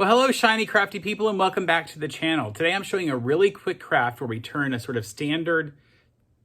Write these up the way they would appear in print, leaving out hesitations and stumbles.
Well, hello, shiny crafty people, and welcome back to the channel. Today I'm showing a really quick craft where we turn a sort of standard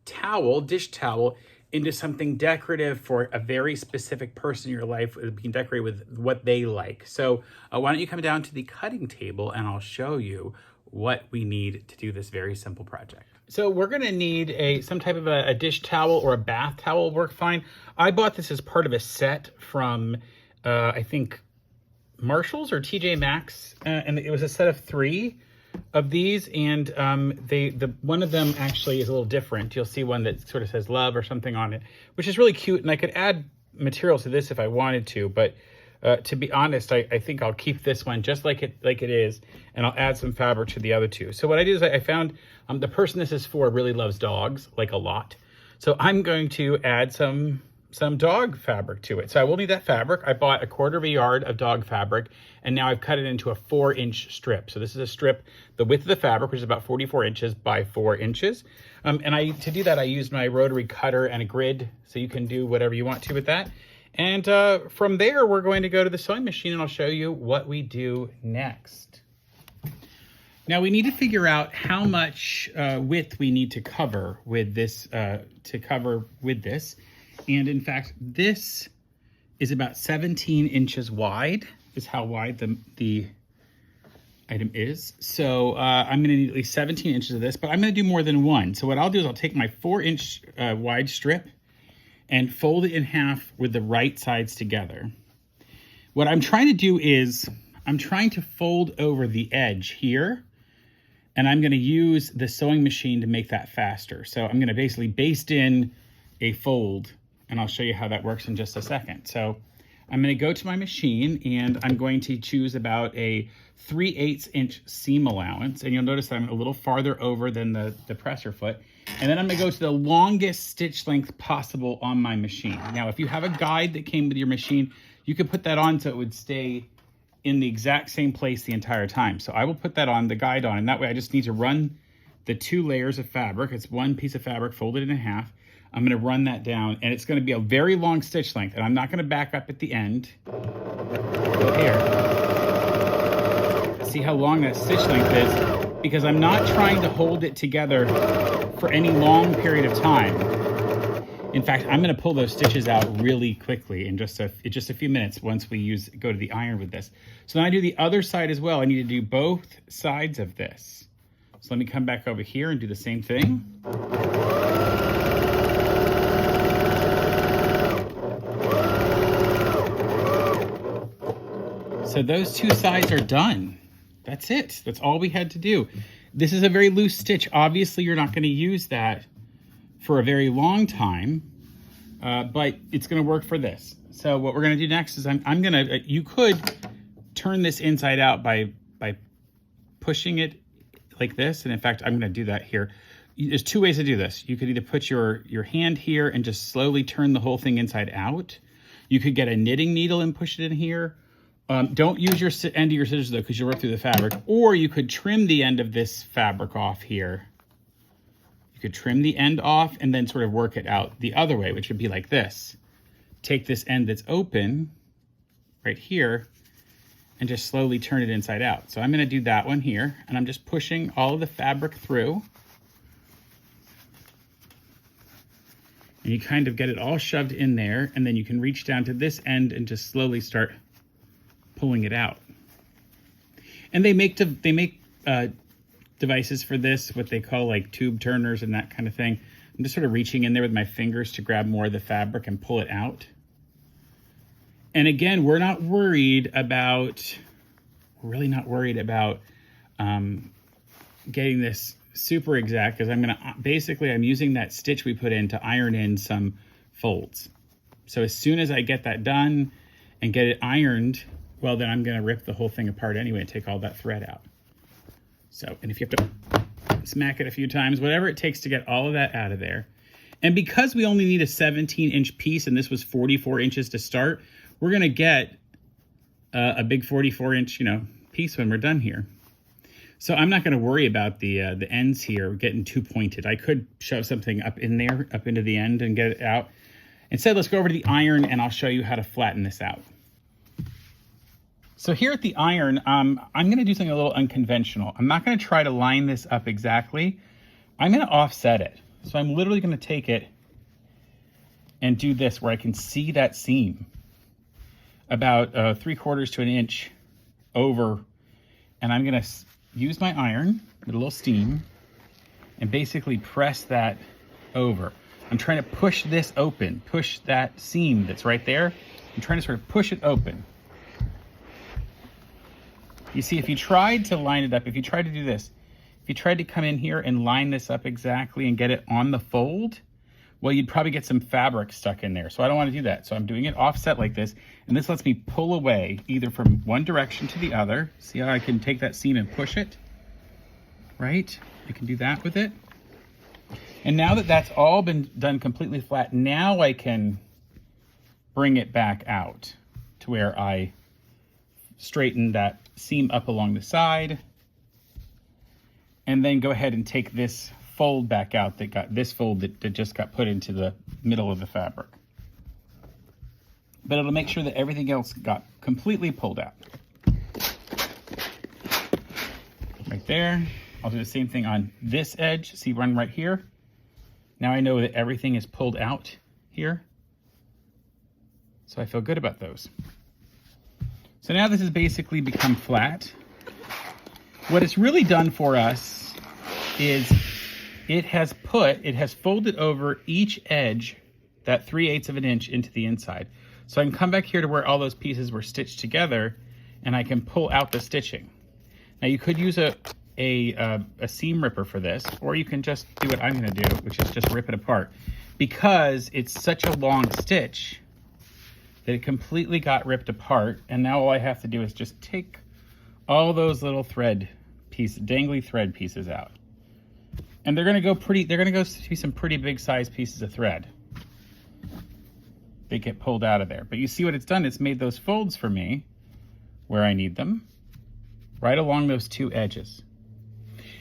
towel, dish towel, into something decorative for a very specific person in your life, being decorated with what they like. So why don't you come down to the cutting table and I'll show you what we need to do this very simple project. So we're gonna need some type of a dish towel or a bath towel will work fine. I bought this as part of a set from, I think, Marshalls or TJ Maxx, and it was a set of 3 of these, and one of them actually is a little different. You'll see one that sort of says love or something on it, which is really cute, and I could add materials to this if I wanted to, but to be honest, I think I'll keep this one just like it is, and I'll add some fabric to the other 2. So what I did is I found the person this is for really loves dogs, like a lot. So I'm going to add some dog fabric to it. So I will need that fabric. I bought 1/4 yard of dog fabric, and now I've cut it into a 4-inch strip. So this is a strip, the width of the fabric, which is about 44 inches by 4 inches. To do that, I used my rotary cutter and a grid, so you can do whatever you want to with that. And from there, we're going to go to the sewing machine, and I'll show you what we do next. Now we need to figure out how much width we need to cover with this, And in fact, this is about 17 inches wide, is how wide the item is. So I'm gonna need at least 17 inches of this, but I'm gonna do more than one. So what I'll do is I'll take my 4-inch wide strip and fold it in half with the right sides together. What I'm trying to do is I'm trying to fold over the edge here, and I'm gonna use the sewing machine to make that faster. So I'm gonna basically baste in a fold, and I'll show you how that works in just a second. So I'm gonna go to my machine, and I'm going to choose about a 3/8 inch seam allowance. And you'll notice that I'm a little farther over than the presser foot. And then I'm gonna go to the longest stitch length possible on my machine. Now, if you have a guide that came with your machine, you could put that on so it would stay in the exact same place the entire time. So I will put that on, the guide on, and that way I just need to run the 2 layers of fabric. It's one piece of fabric folded in half. I'm gonna run that down, and it's gonna be a very long stitch length, and I'm not gonna back up at the end. Go here. See how long that stitch length is? Because I'm not trying to hold it together for any long period of time. In fact, I'm gonna pull those stitches out really quickly in just a few minutes once we go to the iron with this. So then I do the other side as well. I need to do both sides of this. So let me come back over here and do the same thing. So those 2 sides are done. That's it. That's all we had to do. This is a very loose stitch. Obviously, you're not going to use that for a very long time, but it's going to work for this. So what we're going to do next is you could turn this inside out by pushing it like this. And in fact, I'm going to do that here. There's 2 ways to do this. You could either put your hand here and just slowly turn the whole thing inside out. You could get a knitting needle and push it in here. Don't use your end of your scissors though, because you'll rip through the fabric. Or you could trim the end of this fabric off here. You could trim the end off and then sort of work it out the other way, which would be like this. Take this end that's open right here and just slowly turn it inside out. So I'm going to do that one here, and I'm just pushing all of the fabric through. And you kind of get it all shoved in there, and then you can reach down to this end and just slowly start pulling it out. And they make devices for this, what they call like tube turners and that kind of thing. I'm just sort of reaching in there with my fingers to grab more of the fabric and pull it out. And again, we're really not worried about getting this super exact, because I'm using that stitch we put in to iron in some folds. So as soon as I get that done and get it ironed, well, then I'm going to rip the whole thing apart anyway and take all that thread out. So, and if you have to smack it a few times, whatever it takes to get all of that out of there. And because we only need a 17-inch piece, and this was 44 inches to start, we're going to get a big 44-inch, piece when we're done here. So I'm not going to worry about the ends here getting too pointed. I could shove something up in there, up into the end, and get it out. Instead, let's go over to the iron, and I'll show you how to flatten this out. So here at the iron, I'm going to do something a little unconventional. I'm not going to try to line this up exactly. I'm going to offset it. So I'm literally going to take it and do this where I can see that seam about 3/4 to an inch over. And I'm going to use my iron with a little steam and basically press that over. I'm trying to push this open, push that seam that's right there. I'm trying to sort of push it open. You see, if you tried to line it up, if you tried to do this, if you tried to come in here and line this up exactly and get it on the fold, well, you'd probably get some fabric stuck in there. So I don't want to do that. So I'm doing it offset like this, and this lets me pull away either from one direction to the other. See how I can take that seam and push it, right? I can do that with it. And now that that's all been done completely flat, now I can bring it back out to where I straighten that seam up along the side, and then go ahead and take this fold back out that got this fold that just got put into the middle of the fabric. But it'll make sure that everything else got completely pulled out. Right there. I'll do the same thing on this edge. See, run right here. Now I know that everything is pulled out here. So I feel good about those. So now this has basically become flat. What it's really done for us is it has folded over each edge that 3/8 of an inch into the inside. So I can come back here to where all those pieces were stitched together, and I can pull out the stitching. Now you could use a seam ripper for this, or you can just do what I'm gonna do, which is just rip it apart. Because it's such a long stitch that it completely got ripped apart, and now all I have to do is just take all those little dangly thread pieces out. And they're gonna go to be some pretty big size pieces of thread. They get pulled out of there. But you see what it's done? It's made those folds for me where I need them, right along those two edges.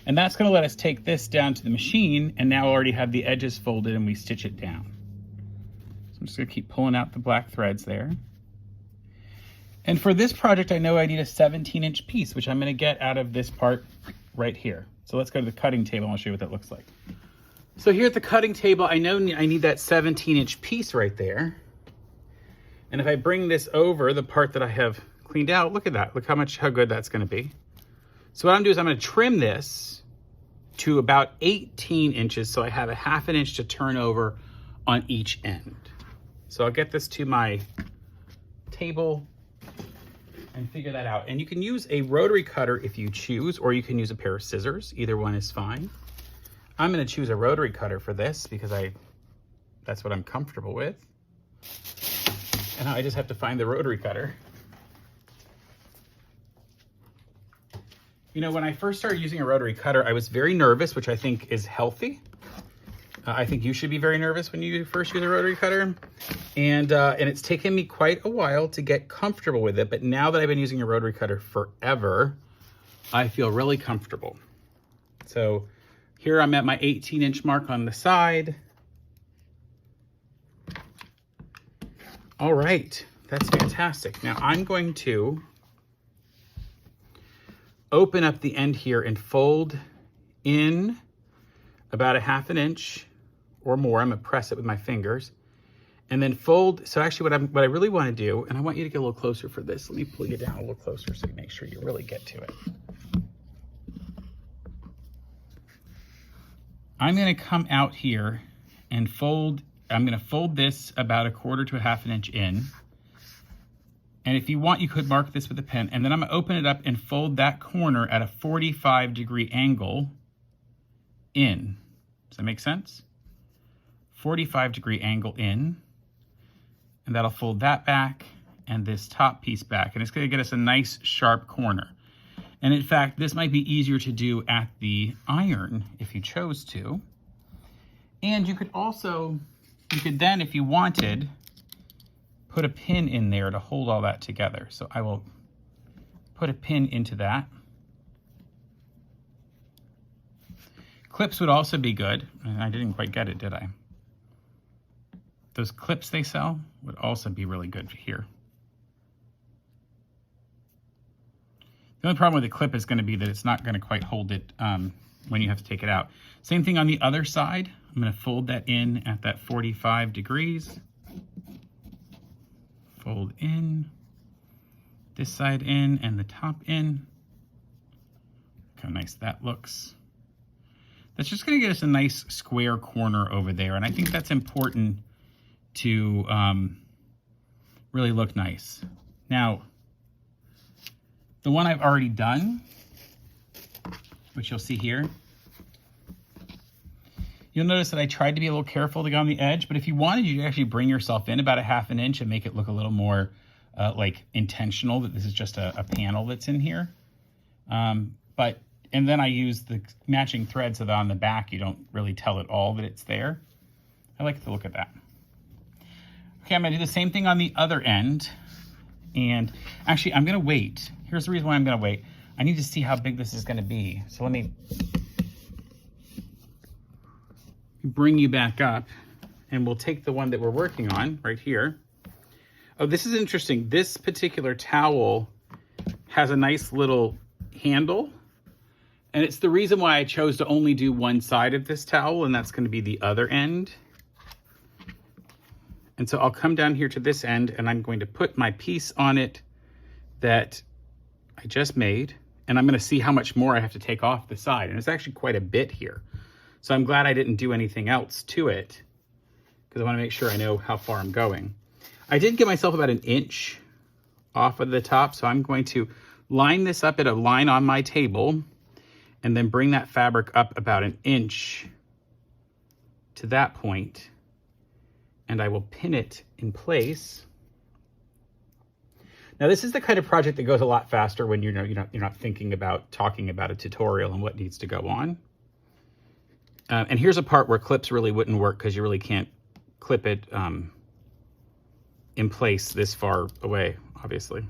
And that's gonna let us take this down to the machine, and now I already have the edges folded and we stitch it down. So I'm just gonna keep pulling out the black threads there. And for this project, I know I need a 17-inch piece, which I'm gonna get out of this part right here. So let's go to the cutting table and I'll show you what that looks like. So here at the cutting table, I know I need that 17-inch piece right there. And if I bring this over the part that I have cleaned out, look at that. Look how good that's gonna be. So what I'm gonna do is I'm gonna trim this to about 18 inches so I have a 1/2 inch to turn over on each end. So I'll get this to my table and figure that out. And you can use a rotary cutter if you choose, or you can use a pair of scissors. Either one is fine. I'm gonna choose a rotary cutter for this because that's what I'm comfortable with. And now I just have to find the rotary cutter. You know, when I first started using a rotary cutter, I was very nervous, which I think is healthy. I think you should be very nervous when you first use a rotary cutter. And it's taken me quite a while to get comfortable with it. But now that I've been using a rotary cutter forever, I feel really comfortable. So here I'm at my 18-inch mark on the side. All right, that's fantastic. Now I'm going to open up the end here and fold in about a 1/2 inch or more. I'm gonna press it with my fingers and then fold. So actually what I really wanna do, and I want you to get a little closer for this. Let me pull you down a little closer so you make sure you really get to it. I'm gonna come out here and fold. I'm gonna fold this about 1/4 to a 1/2 inch in. And if you want, you could mark this with a pen. And then I'm gonna open it up and fold that corner at a 45-degree angle in. Does that make sense? 45-degree angle in. And that'll fold that back and this top piece back. And it's gonna get us a nice sharp corner. And in fact, this might be easier to do at the iron if you chose to. And you could then, if you wanted, put a pin in there to hold all that together. So I will put a pin into that. Clips would also be good. And I didn't quite get it, did I? Those clips they sell would also be really good here. The only problem with the clip is going to be that it's not going to quite hold it when you have to take it out. Same thing on the other side. I'm going to fold that in at that 45 degrees. Fold in, this side in, and the top in. Look how nice that looks. That's just going to get us a nice square corner over there, and I think that's important to really look nice. Now, the one I've already done, which you'll see here, you'll notice that I tried to be a little careful to go on the edge, but if you wanted, you could actually bring yourself in about a ½ inch and make it look a little more like intentional that this is just a panel that's in here. And then I use the matching thread so that on the back you don't really tell at all that it's there. I like the look of that. Okay, I'm gonna do the same thing on the other end. And actually, I'm gonna wait. Here's the reason why I'm gonna wait. I need to see how big this is gonna be. So let me bring you back up, and we'll take the one that we're working on right here. Oh, this is interesting. This particular towel has a nice little handle, and it's the reason why I chose to only do one side of this towel, and that's gonna be the other end. And so I'll come down here to this end, and I'm going to put my piece on it that I just made, and I'm gonna see how much more I have to take off the side. And it's actually quite a bit here. So I'm glad I didn't do anything else to it, because I wanna make sure I know how far I'm going. I did give myself about 1 inch off of the top, so I'm going to line this up at a line on my table, and then bring that fabric up about 1 inch to that point, and I will pin it in place. Now, this is the kind of project that goes a lot faster when you're not thinking about talking about a tutorial and what needs to go on. And here's a part where clips really wouldn't work because you really can't clip it in place this far away, obviously.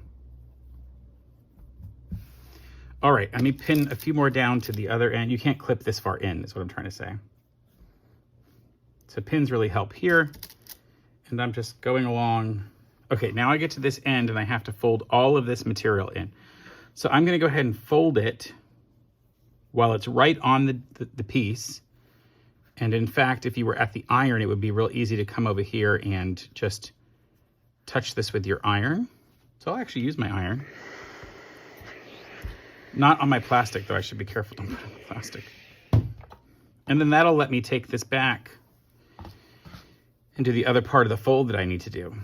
All right, let me pin a few more down to the other end. You can't clip this far in, is what I'm trying to say. So pins really help here. And I'm just going along. Okay, now I get to this end and I have to fold all of this material in. So I'm gonna go ahead and fold it while it's right on the piece. And in fact, if you were at the iron, it would be real easy to come over here and just touch this with your iron. So I'll actually use my iron. Not on my plastic though, I should be careful, don't put it on the plastic. And then that'll let me take this back into the other part of the fold that I need to do.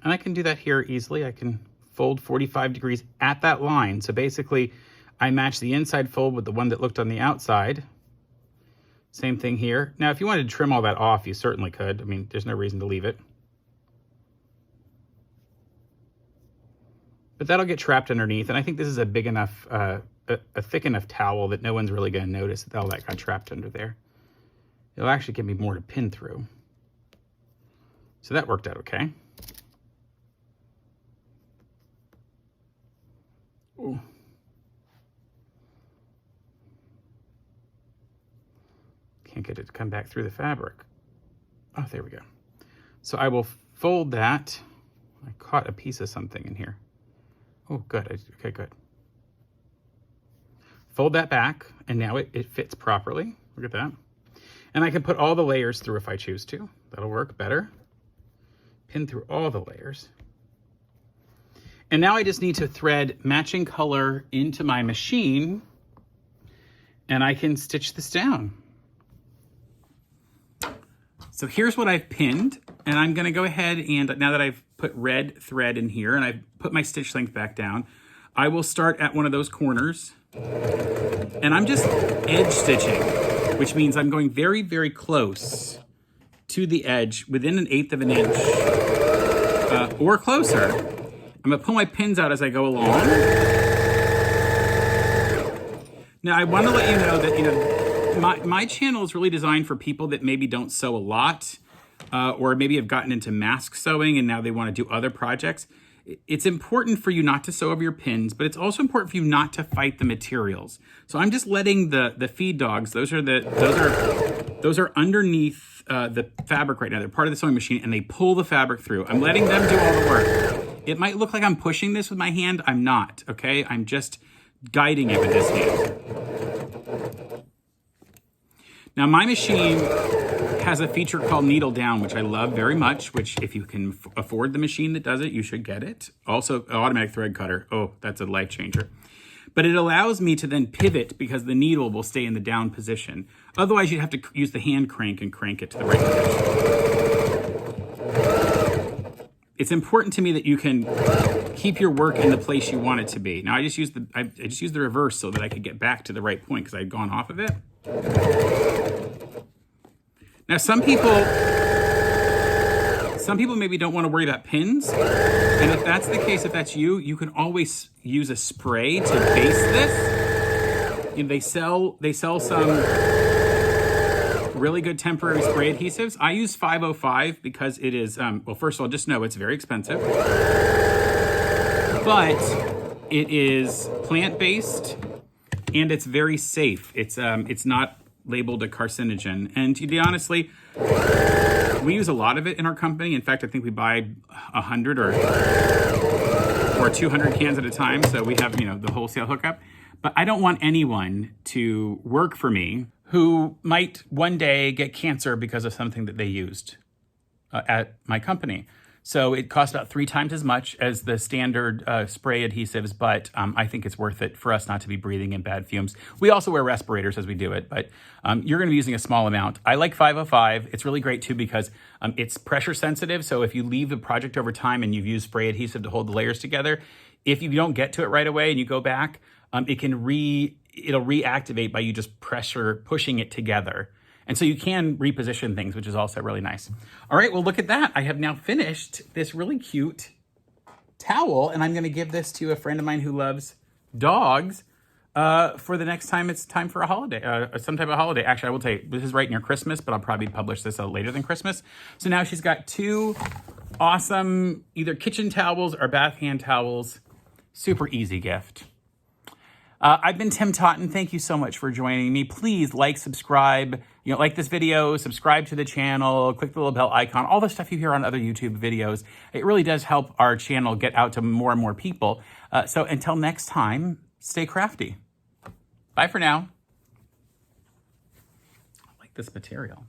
And I can do that here easily. I can fold 45 degrees at that line. So basically, I match the inside fold with the one that looked on the outside. Same thing here. Now, if you wanted to trim all that off, you certainly could. I mean, there's no reason to leave it. But that'll get trapped underneath. And I think this is a big enough, a thick enough towel that no one's really gonna notice that all that got trapped under there. It'll actually give me more to pin through. So that worked out okay. Ooh. Can't get it to come back through the fabric. Oh, there we go. So I will fold that. I caught a piece of something in here. Oh, good. Okay, good. Fold that back, and now it fits properly. Look at that. And I can put all the layers through if I choose to. That'll work better. Pin through all the layers. And now I just need to thread matching color into my machine, and I can stitch this down. So here's what I've pinned, and I'm gonna go ahead and, now that I've put red thread in here and I've put my stitch length back down, I will start at one of those corners, and I'm just edge stitching, which means I'm going very, very close to the edge, within 1/8 of an inch, or closer. I'm gonna pull my pins out as I go along. Now I wanna let you know that, my channel is really designed for people that maybe don't sew a lot, or maybe have gotten into mask sewing and now they wanna do other projects. It's important for you not to sew over your pins, but it's also important for you not to fight the materials. So I'm just letting the feed dogs, those are underneath the fabric right now. They're part of the sewing machine and they pull the fabric through. I'm letting them do all the work. It might look like I'm pushing this with my hand. I'm not, okay? I'm just guiding it with this hand. Now my machine has a feature called needle down, which I love very much, which if you can afford the machine that does it, you should get it. Also, automatic thread cutter. Oh, that's a life changer. But it allows me to then pivot because the needle will stay in the down position. Otherwise, you'd have to use the hand crank and crank it to the right position. It's important to me that you can keep your work in the place you want it to be. Now, I just used the reverse so that I could get back to the right point because I had gone off of it. Now, some people maybe don't want to worry about pins. And if that's the case, if that's you, you can always use a spray to base this. You know, they sell some really good temporary spray adhesives. I use 505 because it is, well, first of all, just know it's very expensive. But it is plant-based and it's very safe. It's not labeled a carcinogen. And to be honestly, we use a lot of it in our company. In fact, I think we buy 100 or 200 cans at a time. So we have, the wholesale hookup. But I don't want anyone to work for me who might one day get cancer because of something that they used at my company. So it costs about 3 times as much as the standard spray adhesives, but I think it's worth it for us not to be breathing in bad fumes. We also wear respirators as we do it, but you're gonna be using a small amount. I like 505. It's really great too because it's pressure sensitive. So if you leave the project over time and you've used spray adhesive to hold the layers together, if you don't get to it right away and you go back, it'll reactivate by you just pushing it together. And so you can reposition things, which is also really nice. All right, well, look at that. I have now finished this really cute towel, and I'm gonna give this to a friend of mine who loves dogs for the next time it's time for a holiday, some type of holiday. Actually, I will tell you, this is right near Christmas, but I'll probably publish this later than Christmas. So now she's got 2 awesome either kitchen towels or bath hand towels. Super easy gift. I've been Tim Totten. Thank you so much for joining me. Please like, subscribe, like this video, subscribe to the channel, click the little bell icon, all the stuff you hear on other YouTube videos. It really does help our channel get out to more and more people. So until next time, stay crafty. Bye for now. I like this material.